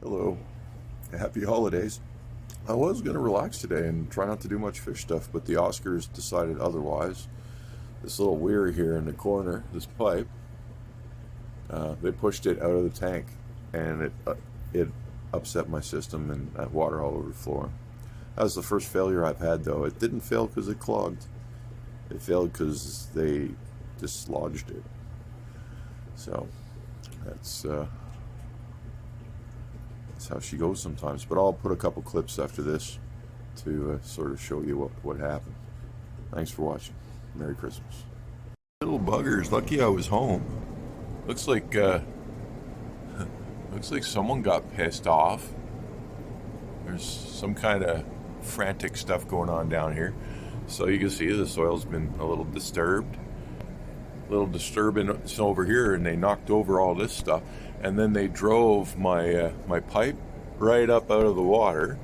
Hello, happy holidays. I was going to relax today and try not to do much fish stuff, but the Oscars decided otherwise. This little weir here in the corner, this pipe, they pushed it out of the tank, and it upset my system and had water all over the floor. That was the first failure I've had, though. It didn't fail because it clogged. It failed because they dislodged it. So that's how she goes sometimes. But I'll put a couple clips after this to sort of show you what happened. Thanks for watching. Merry Christmas. Little buggers. Lucky I was home. Looks like looks like someone got pissed off. There's some kind of frantic stuff going on down here. So you can see the soil's been a little disturbed. A little disturbance over here, and they knocked over all this stuff. And then they drove my my pipe right up out of the water,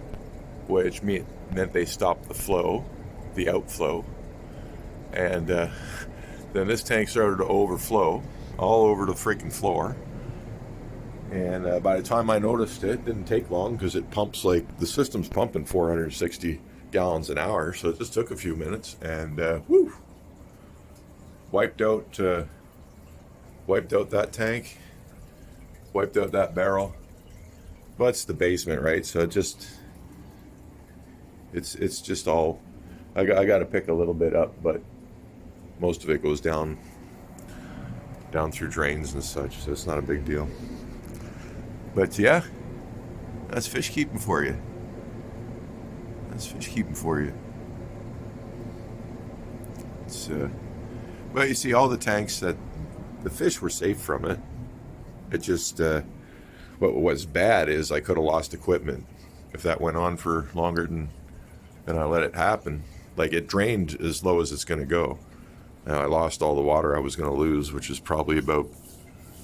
which meant they stopped the flow, the outflow. And then this tank started to overflow all over the freaking floor. And by the time I noticed it didn't take long, because it pumps, like, the system's pumping 460 gallons an hour, so it just took a few minutes, and whoo, wiped out that tank, wiped out that barrel. But it's the basement, right? So it's just all, I got to pick a little bit up, but most of it goes down through drains and such, so it's not a big deal. But yeah, that's fish keeping for you. That's fish keeping for you. It's well, you see, all the tanks that the fish were safe from it. It just what was bad is I could have lost equipment if that went on for longer than I let it happen. Like, it drained as low as it's going to go. Now I lost all the water I was going to lose, which is probably about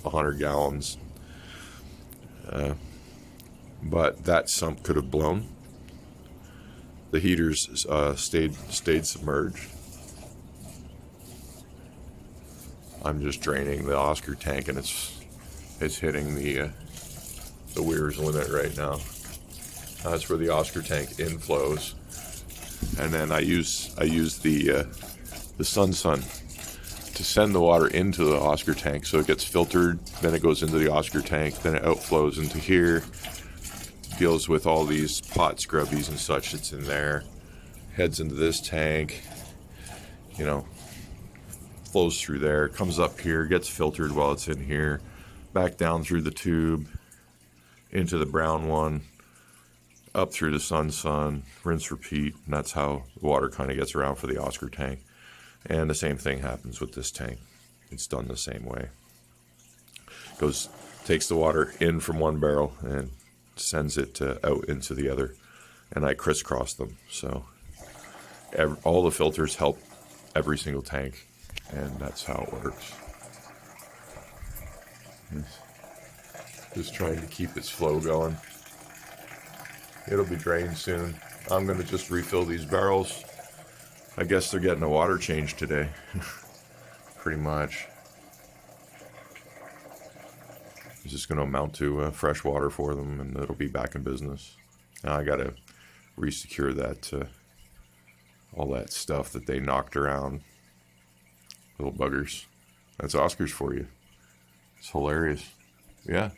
100 gallons. But that sump could have blown. The heaters stayed submerged. I'm just draining the Oscar tank, and it's hitting the weir's limit right now. That's where the Oscar tank inflows, and then I use the Sun to send the water into the Oscar tank, so it gets filtered, then it goes into the Oscar tank, then it outflows into here, deals with all these pot scrubbies and such that's in there, heads into this tank, you know, flows through there, comes up here, gets filtered while it's in here, back down through the tube, into the brown one, up through the Sun, rinse, repeat, and that's how the water kind of gets around for the Oscar tank. And the same thing happens with this tank. It's done the same way. Takes the water in from one barrel and sends it out into the other, and I crisscross them. So all the filters help every single tank, and that's how it works. Just trying to keep its flow going. It'll be drained soon. I'm going to just refill these barrels. I guess they're getting a water change today. Pretty much. It's just going to amount to fresh water for them, and it'll be back in business. Now I got to resecure that, all that stuff that they knocked around. Little buggers. That's Oscars for you. It's hilarious. Yeah.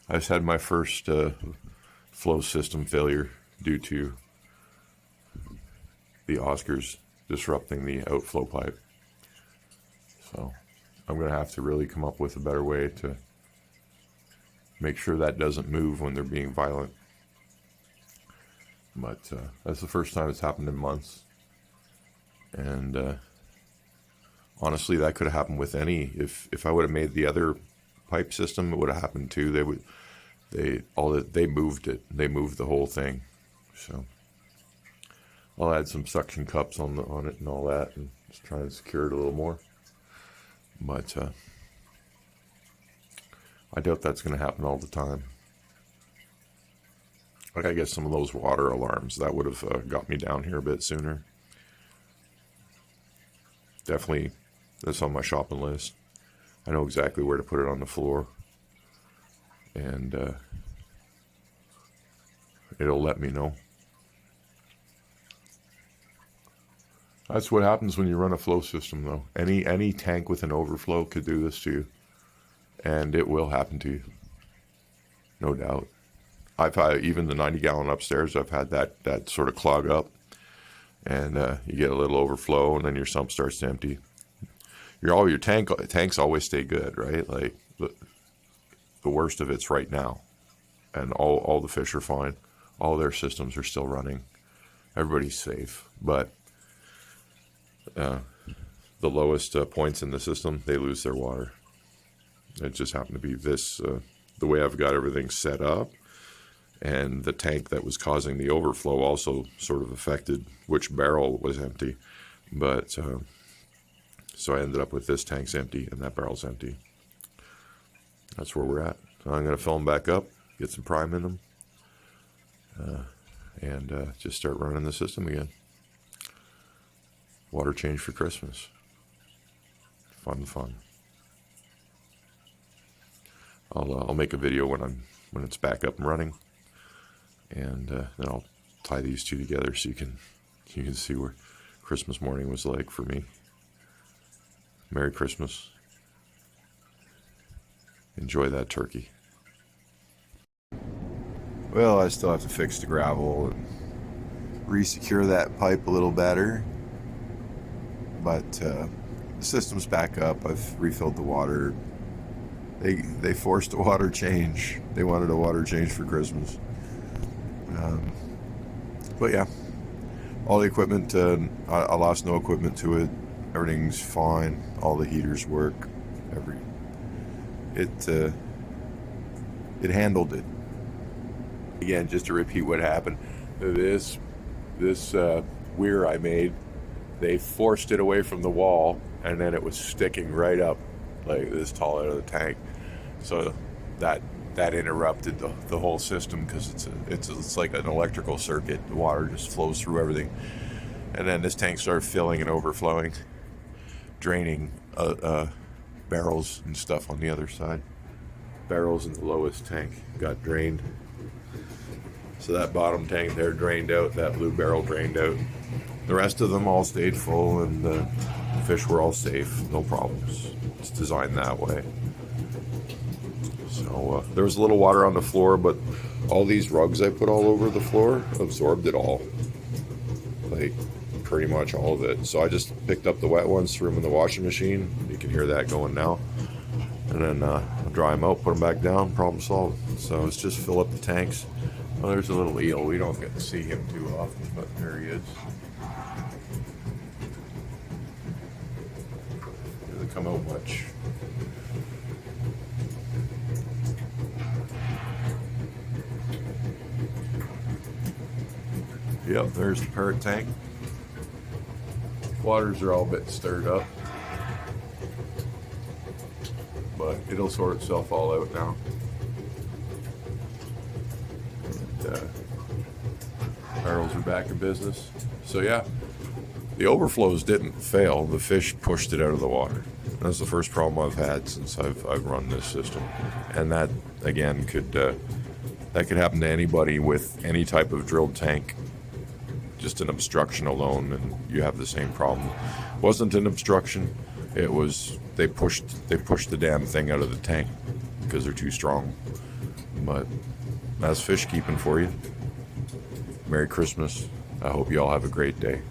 I just had my first flow system failure due to the Oscars disrupting the outflow pipe. So I'm going to have to really come up with a better way to make sure that doesn't move when they're being violent. But that's the first time it's happened in months. And honestly, that could have happened with any. If I would have made the other pipe system, it would have happened too. They moved it. They moved the whole thing. So I'll add some suction cups on it and all that, and just try and secure it a little more. But I doubt that's going to happen all the time. I gotta get some of those water alarms. That would have got me down here a bit sooner. Definitely, that's on my shopping list. I know exactly where to put it on the floor. And it'll let me know. That's what happens when you run a flow system, though. Any tank with an overflow could do this to you, and it will happen to you, no doubt. I've had even the 90-gallon upstairs. I've had that sort of clog up, and you get a little overflow, and then your sump starts to empty. All your tanks always stay good, right? Like the worst of it's right now, and all the fish are fine. All their systems are still running. Everybody's safe, but the lowest points in the system, they lose their water. It just happened to be this, the way I've got everything set up, and the tank that was causing the overflow also sort of affected which barrel was empty. But so I ended up with this tank's empty and that barrel's empty. That's where we're at. So I'm going to fill them back up, get some prime in them, and just start running the system again. Water change for Christmas. Fun. I'll make a video when it's back up and running, and then I'll tie these two together so you can see what Christmas morning was like for me. Merry Christmas. Enjoy that turkey. Well, I still have to fix the gravel and re-secure that pipe a little better. But the system's back up. I've refilled the water. They forced a water change. They wanted a water change for Christmas. But yeah, all the equipment, I lost no equipment to it. Everything's fine. All the heaters work. It handled it. Again, just to repeat what happened, this weir I made, they forced it away from the wall, and then it was sticking right up like this tall out of the tank. So that interrupted the whole system, because it's like an electrical circuit. The water just flows through everything, and then this tank started filling and overflowing, draining barrels and stuff on the other side. Barrels in the lowest tank got drained. So that bottom tank there drained out, that blue barrel drained out. The rest of them all stayed full, and the fish were all safe, no problems. It's designed that way. So there was a little water on the floor, but all these rugs I put all over the floor absorbed it all. Like pretty much all of it. So I just picked up the wet ones, threw them in the washing machine. You can hear that going now. And then I'll dry them out, put them back down, problem solved. So it's just fill up the tanks. Oh, there's a little eel. We don't get to see him too often, but there he is. Doesn't come out much. Yep, there's the parrot tank. Waters are all a bit stirred up, but it'll sort itself all out now. And, barrels are back in business. So yeah, the overflows didn't fail. The fish pushed it out of the water. That's the first problem I've had since I've run this system, and that again could happen to anybody with any type of drilled tank. Just an obstruction alone, and you have the same problem. It wasn't an obstruction. It was they pushed the damn thing out of the tank because they're too strong. But that's fish keeping for you. Merry Christmas. I hope you all have a great day.